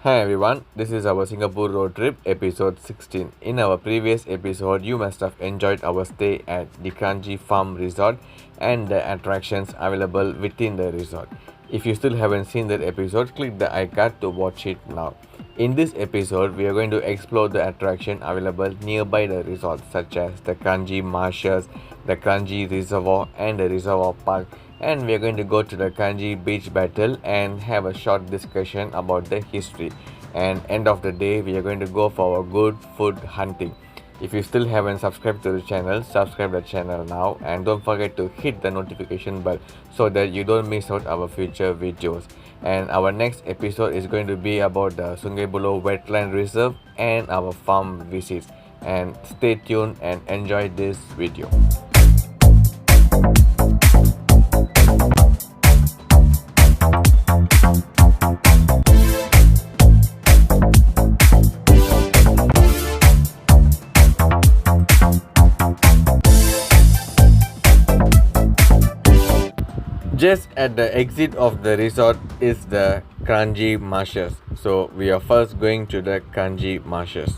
Hi everyone, this is our Singapore road trip episode 16. In our previous episode, you must have enjoyed our stay at the Kranji Farm Resort and the attractions available within the resort. If you still haven't seen that episode, click the icon to watch it now. In this episode, we are going to explore the attraction available nearby the resort, such as the Kranji Marshes, the Kranji Reservoir, and the Reservoir Park. And we are going to go to the Kanji beach battle and have a short discussion about the history. And end of the day, we are going to go for a good food hunting. If you still haven't subscribed to the channel, subscribe the channel now and don't forget to hit the notification bell so that you don't miss out our future videos. And our next episode is going to be about the Sungai Buloh Wetland Reserve and our farm visits. And stay tuned and enjoy this video. Just at the exit of the resort is the Kranji Marshes. So we are first going to the Kranji Marshes.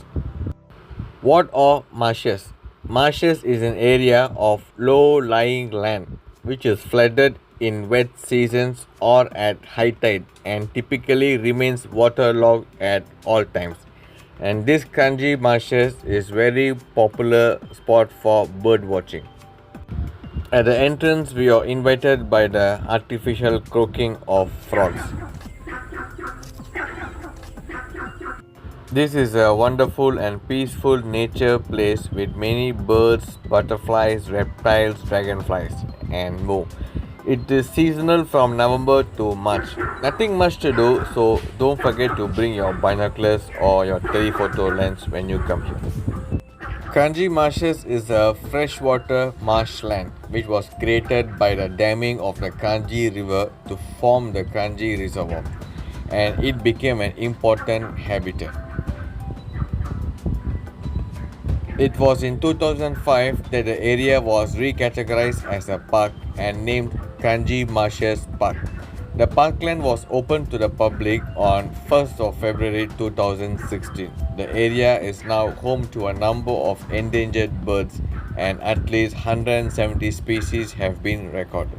What are marshes? Marshes is an area of low-lying land which is flooded in wet seasons or at high tide and typically remains waterlogged at all times. And this Kranji Marshes is very popular spot for bird watching. At the entrance, we are invited by the artificial croaking of frogs. This is a wonderful and peaceful nature place with many birds, butterflies, reptiles, dragonflies, and more. It is seasonal from November to March. Nothing much to do, so don't forget to bring your binoculars or your telephoto lens when you come here. Kanji Marshes is a freshwater marshland which was created by the damming of the Kranji River to form the Kranji Reservoir, and it became an important habitat. It was in 2005 that the area was recategorized as a park and named Kranji Marshes Park. The parkland was opened to the public on 1st of February 2016. The area is now home to a number of endangered birds and at least 170 species have been recorded.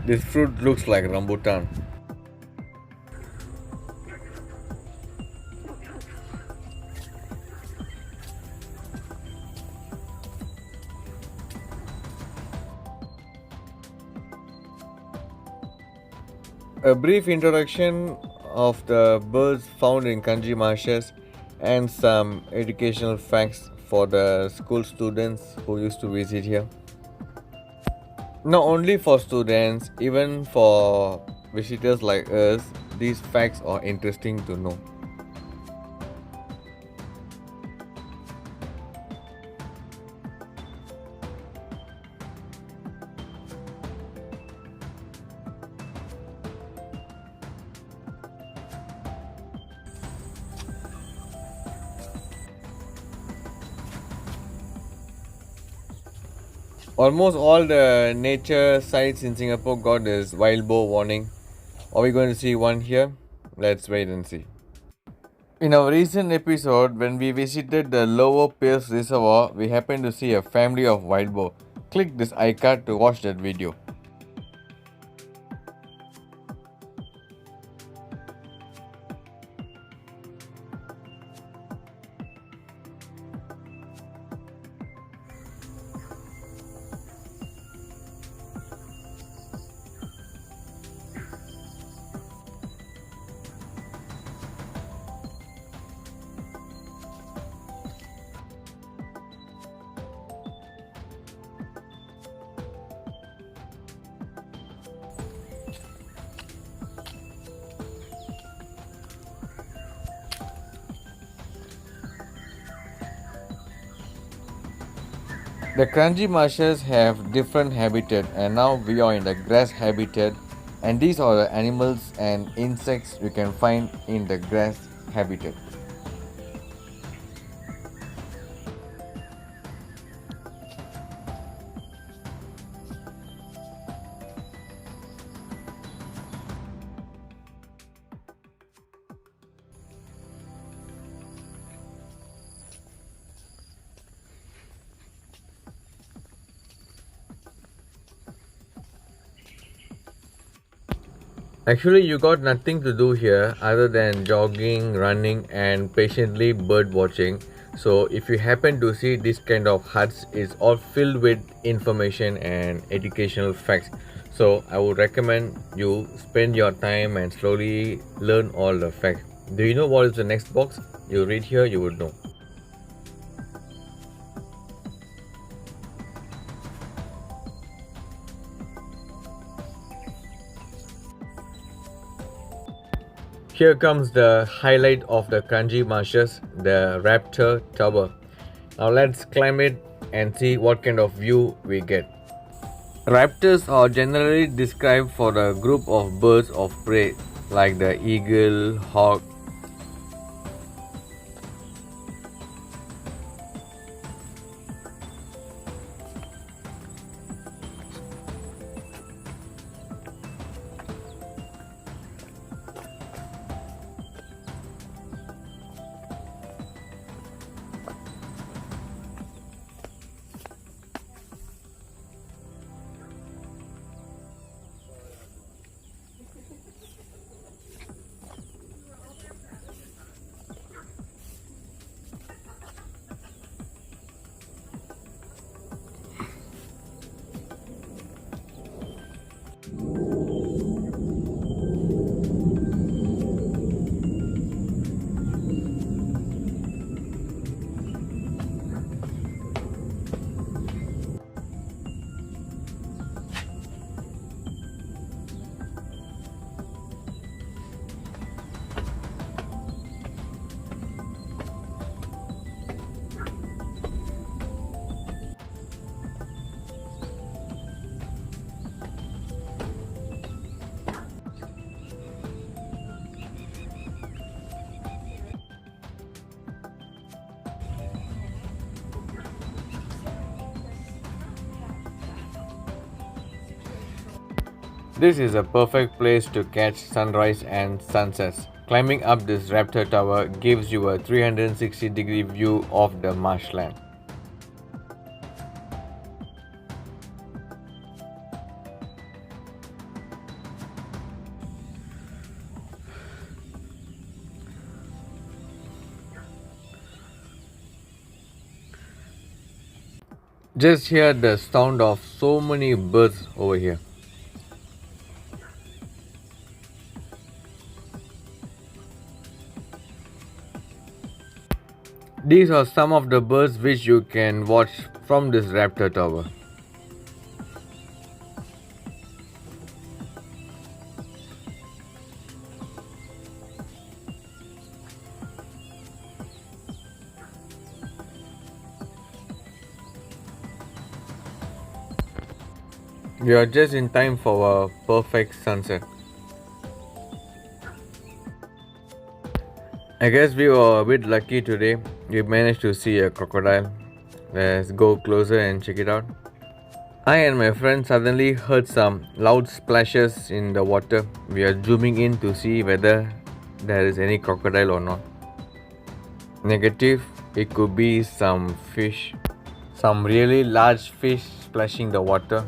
This fruit looks like rambutan. A brief introduction of the birds found in Kanji Marshes and some educational facts for the school students who used to visit here. Not only for students, even for visitors like us, these facts are interesting to know. Almost all the nature sites in Singapore got this wild boar warning. Are we going to see one here? Let's wait and see. In our recent episode, when we visited the Lower Pierce Reservoir, we happened to see a family of wild boar. Click this icon to watch that video. The Kranji Marshes have different habitat and now we are in the grass habitat, and these are the animals and insects you can find in the grass habitat. Actually, you got nothing to do here other than jogging, running, and patiently bird watching. So, if you happen to see this kind of huts, it's all filled with information and educational facts. So, I would recommend you spend your time and slowly learn all the facts. Do you know what is the next box? You read here, you would know. Here comes the highlight of the Kanji Marshes, the Raptor Tower. Now let's climb it and see what kind of view we get. Raptors are generally described for a group of birds of prey like the eagle, hawk. This is a perfect place to catch sunrise and sunsets. Climbing up this Raptor Tower gives you a 360-degree view of the marshland. Just hear the sound of so many birds over here. These are some of the birds which you can watch from this Raptor Tower. We are just in time for a perfect sunset. I guess we were a bit lucky today. We managed to see a crocodile. Let's go closer and check it out. I and my friend suddenly heard some loud splashes in the water. We are zooming in to see whether there is any crocodile or not. Negative, it could be some fish. Some really large fish splashing the water.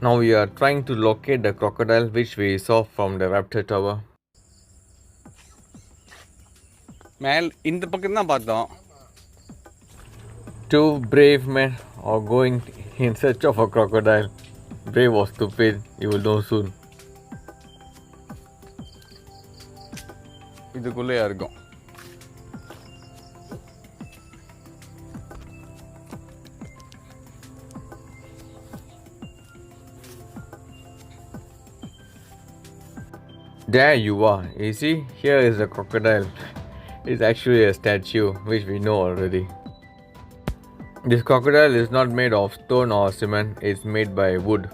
Now we are trying to locate the crocodile which we saw from the Raptor Tower. இந்த பக்கம் தான் பார்த்தோம். Two brave men are going in search of a crocodile. Brave or stupid, you will know soon. இதுக்குள்ளேயா இருக்கும். There you are. You see, here is a crocodile. It's actually a statue, which we know already. This crocodile is not made of stone or cement, it's made by wood.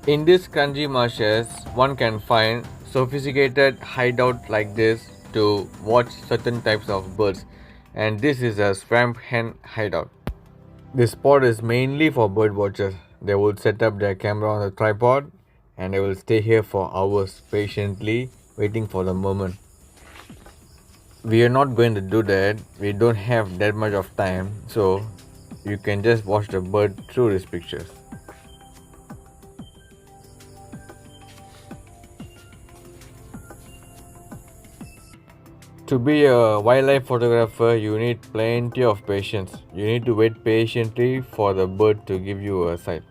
In this Kranji Marshes, one can find sophisticated hideout like this to watch certain types of birds, and this is a swamp hen hideout. This spot is mainly for bird watchers. They would set up their camera on a tripod and they will stay here for hours patiently waiting for the moment. We are not going to do that. We don't have that much of time, so you can just watch the bird through these pictures. To be a wildlife photographer, you need plenty of patience. You need to wait patiently for the bird to give you a sight.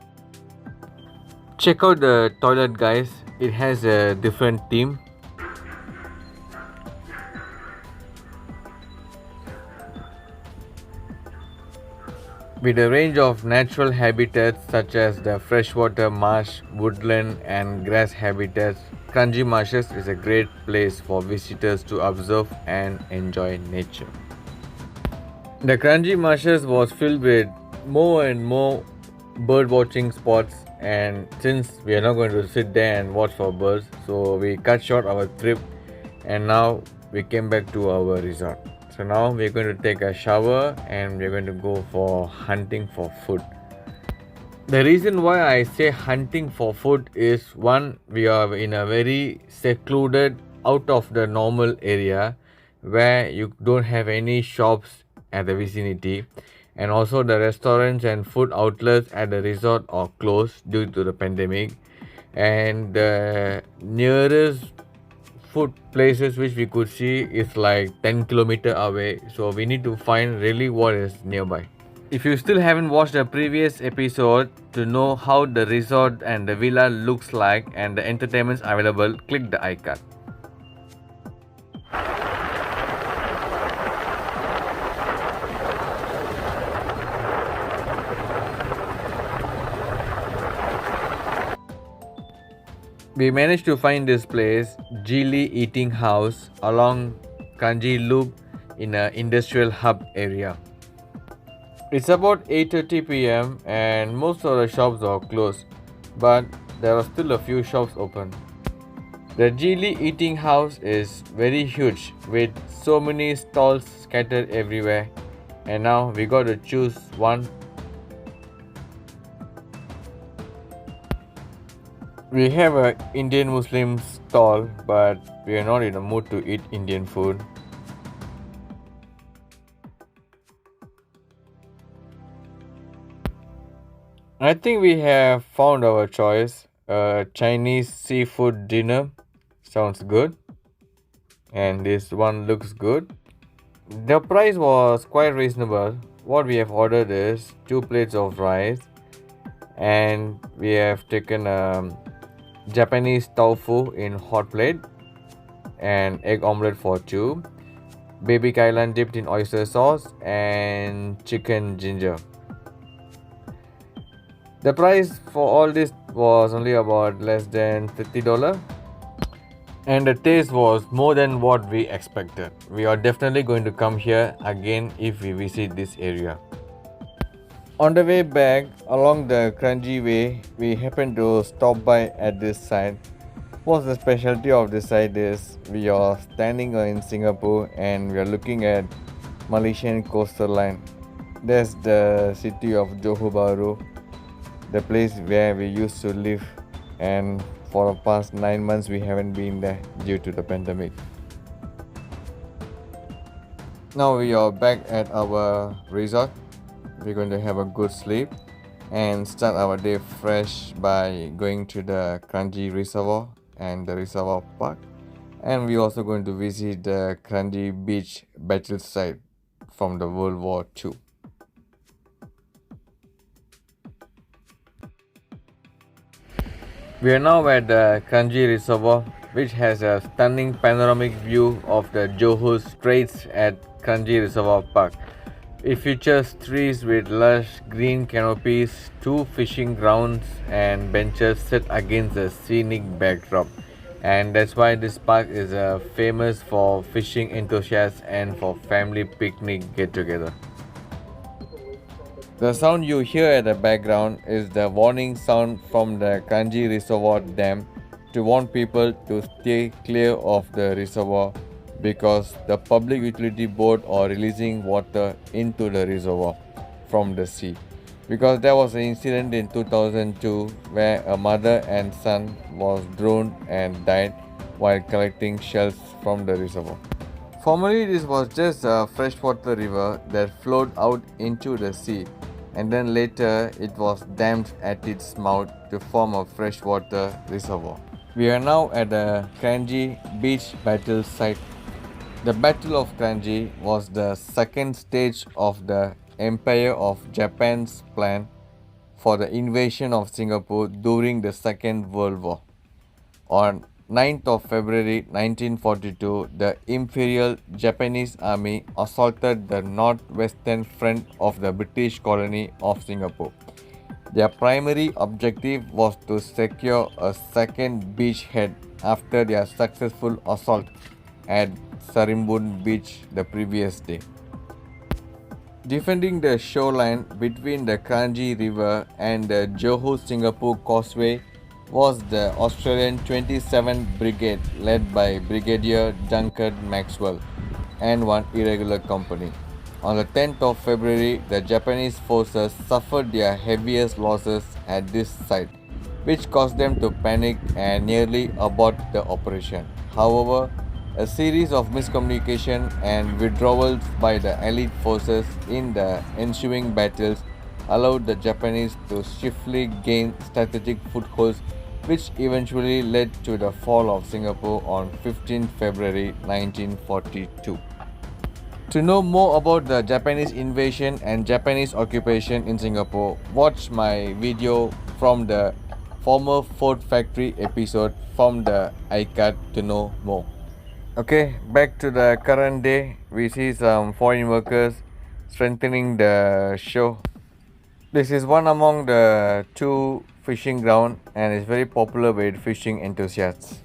Check out the toilet, guys. It has a different theme. With a range of natural habitats such as the freshwater marsh, woodland and grass habitats, Kranji Marshes is a great place for visitors to observe and enjoy nature. The Kranji Marshes was filled with more and more bird watching spots, and since we are not going to sit there and watch for birds, so we cut short our trip and now we came back to our resort. So now we're going to take a shower and we're going to go for hunting for food. The reason why I say hunting for food is one, we are in a very secluded, out of the normal area where you don't have any shops at the vicinity, and also the restaurants and food outlets at the resort are closed due to the pandemic, and the nearest food places which we could see is like 10 kilometers away, so we need to find really what is nearby. If you still haven't watched the previous episode to know how the resort and the villa looks like and the entertainments available, click the icon. We managed to find this place, Geely Eating House, along Kanji Loop in an industrial hub area. It's about 8:30 p.m. and most of the shops are closed, but there are still a few shops open. The Geely Eating House is very huge with so many stalls scattered everywhere, and now we got to choose one. We have a Indian Muslim stall, but we are not in the mood to eat Indian food. I think we have found our choice. A Chinese seafood dinner sounds good, and this one looks good. The price was quite reasonable. What we have ordered is 2 plates of rice, and we have taken Japanese tofu in hot plate and egg omelette for 2, baby kailan dipped in oyster sauce, and chicken ginger. The price for all this was only about less than $50, and the taste was more than what we expected. We are definitely going to come here again if we visit this area. On the way back along the Kranji Way, we happened to stop by at this site. What's the specialty of this site is we are standing in Singapore and we are looking at Malaysian coastline. That's the city of Johor Bahru, the place where we used to live, and for the past 9 months we haven't been there due to the pandemic. Now we are back at our resort. We're going to have a good sleep and start our day fresh by going to the Kranji Reservoir and the Reservoir Park, And we're also going to visit the Kranji beach battle site from the World War II. We are now at the Kanji Reservoir, which has a stunning panoramic view of the Johor Straits at Kranji Reservoir Park. It features trees with lush green canopies, two fishing grounds, and benches set against a scenic backdrop. And that's why this park is famous for fishing enthusiasts and for family picnic get together. The sound you hear at the background is the warning sound from the Kranji Reservoir Dam to warn people to stay clear of the reservoir because the public utility board are releasing water into the reservoir from the sea. Because there was an incident in 2002 where a mother and son was drowned and died while collecting shells from the reservoir. Formerly, this was just a freshwater river that flowed out into the sea, and then later it was dammed at its mouth to form a freshwater reservoir. We are now at the Kranji beach battle site. The Battle of Kranji was the second stage of the Empire of Japan's plan for the invasion of Singapore during the Second World War. On 9th of February 1942, the Imperial Japanese Army assaulted the northwestern front of the British colony of Singapore. Their primary objective was to secure a second beachhead after their successful assault at Sarimbun Beach the previous day. Defending the shoreline between the Kranji River and the Johor Singapore Causeway was the Australian 27th Brigade led by Brigadier Duncan Maxwell and one irregular company. On the 10th of February, the Japanese forces suffered their heaviest losses at this site, which caused them to panic and nearly abort the operation. However, a series of miscommunication and withdrawals by the Allied forces in the ensuing battles allowed the Japanese to swiftly gain strategic footholds, which eventually led to the fall of Singapore on 15 February 1942. To know more about the Japanese invasion and Japanese occupation in Singapore, watch my video from the former Ford Factory episode from the iCard to know more. Okay, back to the current day, we see some foreign workers strengthening the shore. This is one among the two fishing ground and is very popular with fishing enthusiasts.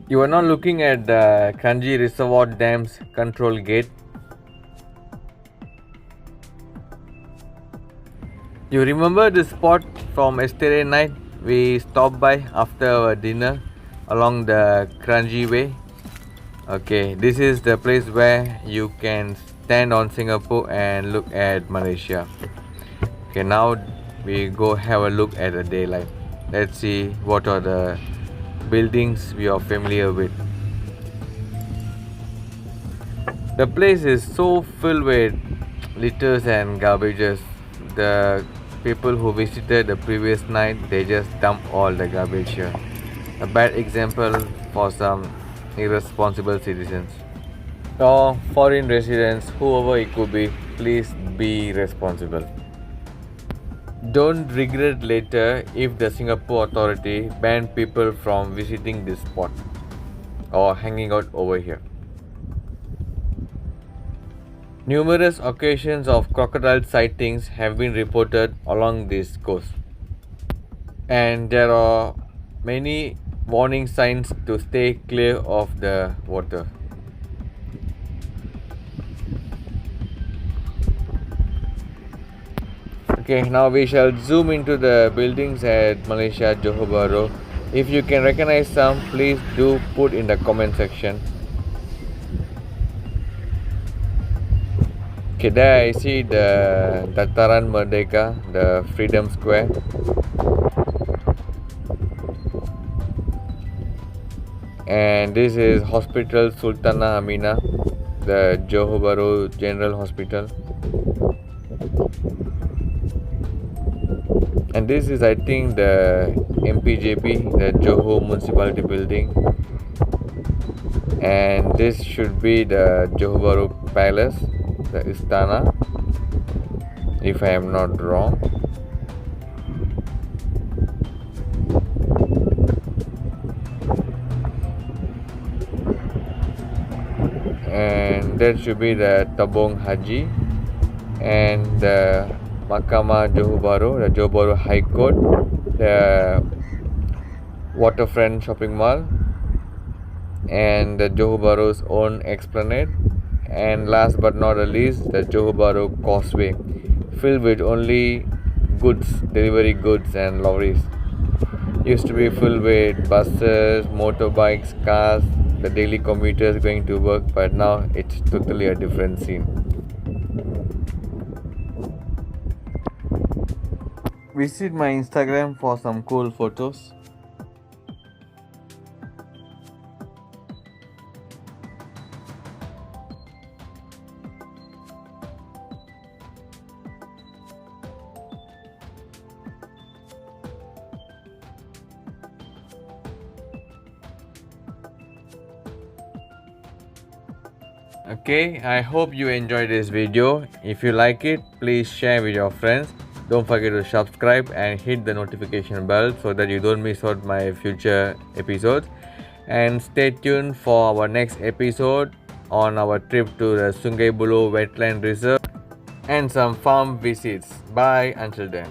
You are now looking at the Kranji Reservoir Dam's control gate. You remember the spot from yesterday night? We stopped by after our dinner along the Kranji Way. Okay, this is the place where you can stand on Singapore and look at Malaysia. Okay, now we go have a look at the daylight. Let's see what are the buildings we are familiar with. The place is so filled with litters and garbages. The people who visited the previous night, they just dump all the garbage here. A bad example for some irresponsible citizens or foreign residents, whoever it could be. Please be responsible. Don't regret later if the Singapore authority ban people from visiting this spot or hanging out over here. Numerous occasions of crocodile sightings have been reported along this coast, and there are many warning signs to stay clear of the water. Okay, now we shall zoom into the buildings at Malaysia, Johor Bahru. If you can recognize some, please do put in the comment section. Okay, there I see the Dataran Merdeka, the Freedom Square. And this is Hospital Sultanah Aminah, the Johor Bahru General Hospital. And this is, I think, the MPJP, the Johor Municipality Building, and this should be the Johor Bahru Palace, the Istana, if I am not wrong. And that should be the Tabung Haji and the Mahkamah Johor Bahru, the Johor Bahru High Court, the Waterfront Shopping Mall, and the Johor Bahru's own Esplanade, and last but not the least, the Johor Bahru Causeway, filled with only goods, delivery goods and lorries. Used to be filled with buses, motorbikes, cars, the daily commuters going to work, but now it's totally a different scene. Visit my Instagram for some cool photos. Okay, I hope you enjoyed this video. If you like it, please share with your friends. Don't forget to subscribe and hit the notification bell so that you don't miss out my future episodes. And stay tuned for our next episode on our trip to the Sungai Buloh Wetland Reserve and some farm visits. Bye until then.